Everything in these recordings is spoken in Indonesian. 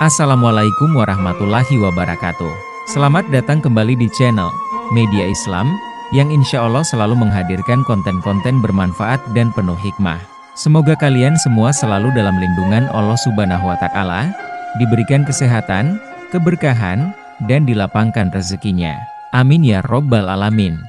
Assalamualaikum warahmatullahi wabarakatuh. Selamat datang kembali di channel Media Islam, yang insya Allah selalu menghadirkan konten-konten bermanfaat dan penuh hikmah. Semoga kalian semua selalu dalam lindungan Allah Subhanahu wa Ta'ala, diberikan kesehatan, keberkahan, dan dilapangkan rezekinya. Amin ya Robbal Alamin.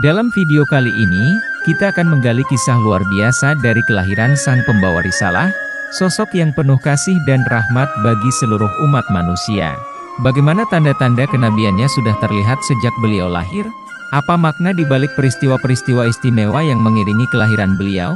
Dalam video kali ini, kita akan menggali kisah luar biasa dari kelahiran sang pembawa risalah, sosok yang penuh kasih dan rahmat bagi seluruh umat manusia. Bagaimana tanda-tanda kenabiannya sudah terlihat sejak beliau lahir? Apa makna di balik peristiwa-peristiwa istimewa yang mengiringi kelahiran beliau?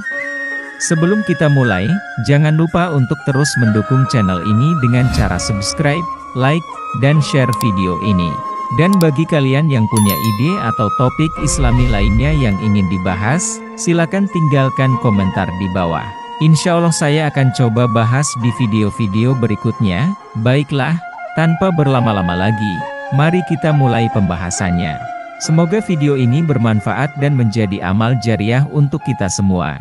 Sebelum kita mulai, jangan lupa untuk terus mendukung channel ini dengan cara subscribe, like, dan share video ini. Dan bagi kalian yang punya ide atau topik Islami lainnya yang ingin dibahas, silakan tinggalkan komentar di bawah. Insya Allah saya akan coba bahas di video-video berikutnya. Baiklah, tanpa berlama-lama lagi, mari kita mulai pembahasannya. Semoga video ini bermanfaat dan menjadi amal jariah untuk kita semua.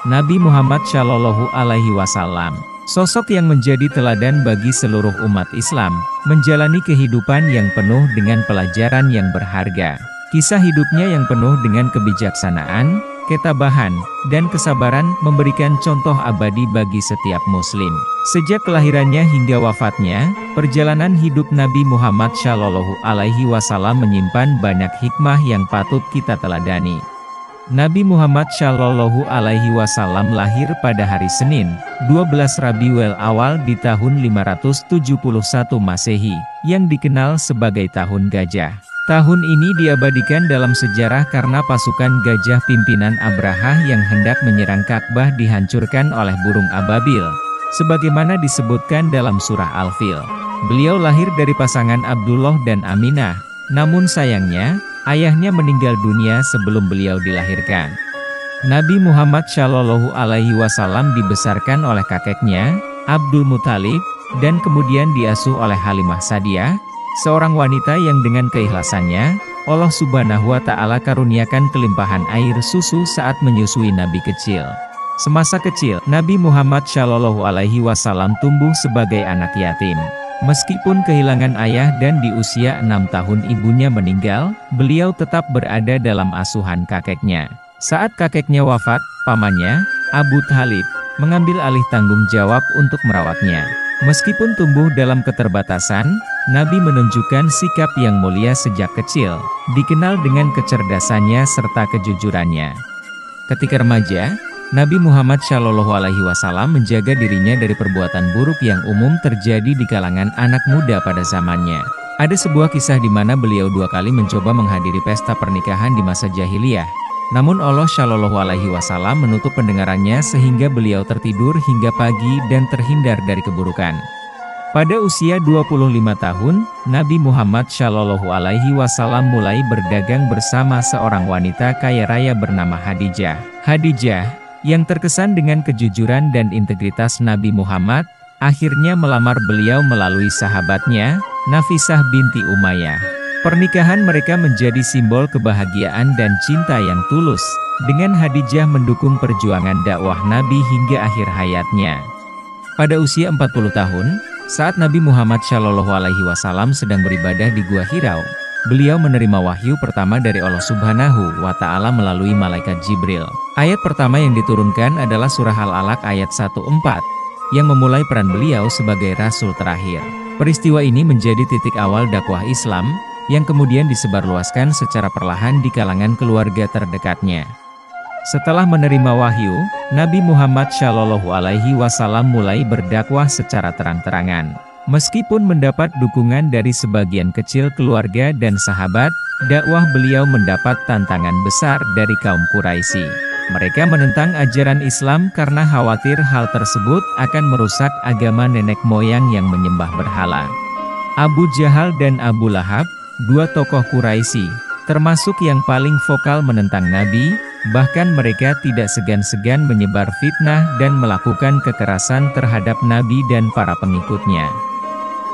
Nabi Muhammad Shallallahu Alaihi Wasallam, sosok yang menjadi teladan bagi seluruh umat Islam, menjalani kehidupan yang penuh dengan pelajaran yang berharga. Kisah hidupnya yang penuh dengan kebijaksanaan, ketabahan, dan kesabaran memberikan contoh abadi bagi setiap muslim. Sejak kelahirannya hingga wafatnya, perjalanan hidup Nabi Muhammad Shallallahu Alaihi Wasallam menyimpan banyak hikmah yang patut kita teladani. Nabi Muhammad Shallallahu Alaihi Wasallam lahir pada hari Senin, 12 Rabiul Awal di tahun 571 Masehi, yang dikenal sebagai Tahun Gajah. Tahun ini diabadikan dalam sejarah karena pasukan gajah pimpinan Abrahah yang hendak menyerang Ka'bah dihancurkan oleh burung ababil, sebagaimana disebutkan dalam surah Al-Fil. Beliau lahir dari pasangan Abdullah dan Aminah, namun sayangnya, ayahnya meninggal dunia sebelum beliau dilahirkan. Nabi Muhammad Shallallahu Alaihi Wasallam dibesarkan oleh kakeknya, Abdul Muthalib, dan kemudian diasuh oleh Halimah Sa'diyah, seorang wanita yang dengan keikhlasannya, Allah Subhanahu wa Ta'ala karuniakan kelimpahan air susu saat menyusui Nabi kecil. Semasa kecil, Nabi Muhammad Shallallahu Alaihi Wasallam tumbuh sebagai anak yatim. Meskipun kehilangan ayah dan di usia 6 tahun ibunya meninggal, beliau tetap berada dalam asuhan kakeknya. Saat kakeknya wafat, pamannya, Abu Thalib, mengambil alih tanggung jawab untuk merawatnya. Meskipun tumbuh dalam keterbatasan, Nabi menunjukkan sikap yang mulia sejak kecil, dikenal dengan kecerdasannya serta kejujurannya. Ketika remaja, Nabi Muhammad Shallallahu Alaihi Wasallam menjaga dirinya dari perbuatan buruk yang umum terjadi di kalangan anak muda pada zamannya. Ada sebuah kisah di mana beliau 2 kali mencoba menghadiri pesta pernikahan di masa jahiliyah. Namun Allah Shallallahu Alaihi Wasallam menutup pendengarannya sehingga beliau tertidur hingga pagi dan terhindar dari keburukan. Pada usia 25 tahun, Nabi Muhammad Shallallahu Alaihi Wasallam mulai berdagang bersama seorang wanita kaya raya bernama Khadijah. Khadijah, yang terkesan dengan kejujuran dan integritas Nabi Muhammad, akhirnya melamar beliau melalui sahabatnya, Nafisah binti Umayyah. Pernikahan mereka menjadi simbol kebahagiaan dan cinta yang tulus, dengan Khadijah mendukung perjuangan dakwah Nabi hingga akhir hayatnya. Pada usia 40 tahun, saat Nabi Muhammad Shallallahu Alaihi Wasallam sedang beribadah di Gua Hirau, beliau menerima wahyu pertama dari Allah Subhanahu wa Ta'ala melalui malaikat Jibril. Ayat pertama yang diturunkan adalah surah Al-Alaq ayat 1-4, yang memulai peran beliau sebagai rasul terakhir. Peristiwa ini menjadi titik awal dakwah Islam, yang kemudian disebarluaskan secara perlahan di kalangan keluarga terdekatnya. Setelah menerima wahyu, Nabi Muhammad Shallallahu Alaihi Wasallam mulai berdakwah secara terang-terangan. Meskipun mendapat dukungan dari sebagian kecil keluarga dan sahabat, dakwah beliau mendapat tantangan besar dari kaum Quraisy. Mereka menentang ajaran Islam karena khawatir hal tersebut akan merusak agama nenek moyang yang menyembah berhala. Abu Jahal dan Abu Lahab, 2 tokoh Quraisy, termasuk yang paling vokal menentang Nabi, bahkan mereka tidak segan-segan menyebar fitnah dan melakukan kekerasan terhadap Nabi dan para pengikutnya.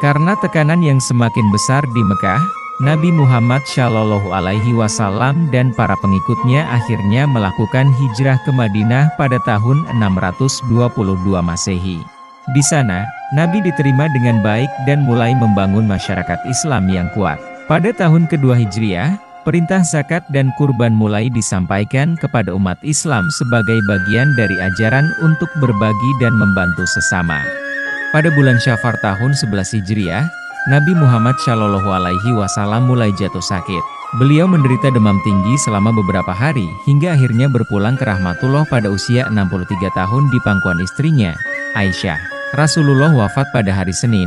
Karena tekanan yang semakin besar di Mekah, Nabi Muhammad Shallallahu Alaihi Wasallam dan para pengikutnya akhirnya melakukan hijrah ke Madinah pada tahun 622 Masehi. Di sana, Nabi diterima dengan baik dan mulai membangun masyarakat Islam yang kuat. Pada tahun kedua Hijriah, perintah zakat dan kurban mulai disampaikan kepada umat Islam sebagai bagian dari ajaran untuk berbagi dan membantu sesama. Pada bulan Syafar tahun 11 Hijriah, Nabi Muhammad Shallallahu Alaihi Wasallam mulai jatuh sakit. Beliau menderita demam tinggi selama beberapa hari, hingga akhirnya berpulang ke rahmatullah pada usia 63 tahun di pangkuan istrinya, Aisyah. Rasulullah wafat pada hari Senin,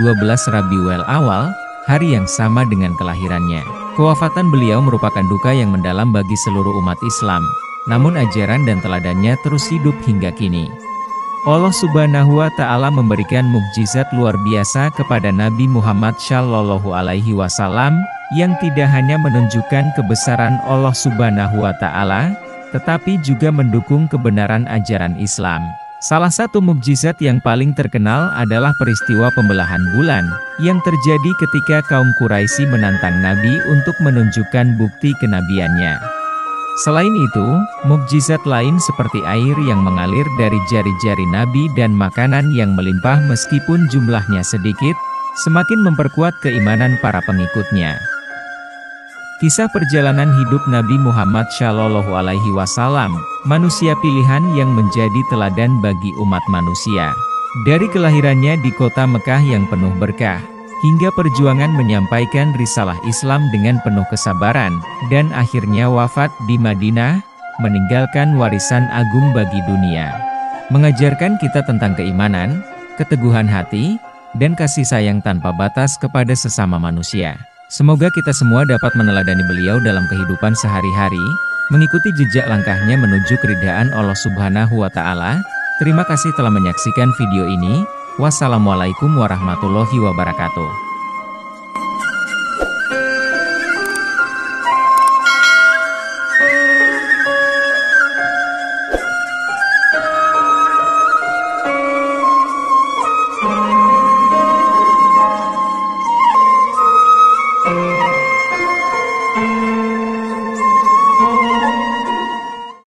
12 Rabiul Awal, hari yang sama dengan kelahirannya. Kewafatan beliau merupakan duka yang mendalam bagi seluruh umat Islam, namun ajaran dan teladannya terus hidup hingga kini. Allah Subhanahu wa Ta'ala memberikan mukjizat luar biasa kepada Nabi Muhammad Shallallahu Alaihi Wasallam, yang tidak hanya menunjukkan kebesaran Allah Subhanahu wa Ta'ala, tetapi juga mendukung kebenaran ajaran Islam. Salah satu mukjizat yang paling terkenal adalah peristiwa pembelahan bulan, yang terjadi ketika kaum Quraisy menantang Nabi untuk menunjukkan bukti kenabiannya. Selain itu, mukjizat lain seperti air yang mengalir dari jari-jari Nabi dan makanan yang melimpah meskipun jumlahnya sedikit, semakin memperkuat keimanan para pengikutnya. Kisah perjalanan hidup Nabi Muhammad Shallallahu Alaihi Wasallam, manusia pilihan yang menjadi teladan bagi umat manusia. Dari kelahirannya di kota Mekah yang penuh berkah, hingga perjuangan menyampaikan risalah Islam dengan penuh kesabaran, dan akhirnya wafat di Madinah, meninggalkan warisan agung bagi dunia. Mengajarkan kita tentang keimanan, keteguhan hati, dan kasih sayang tanpa batas kepada sesama manusia. Semoga kita semua dapat meneladani beliau dalam kehidupan sehari-hari, mengikuti jejak langkahnya menuju keridhaan Allah Subhanahu wa Ta'ala. Terima kasih telah menyaksikan video ini. Wassalamualaikum warahmatullahi wabarakatuh.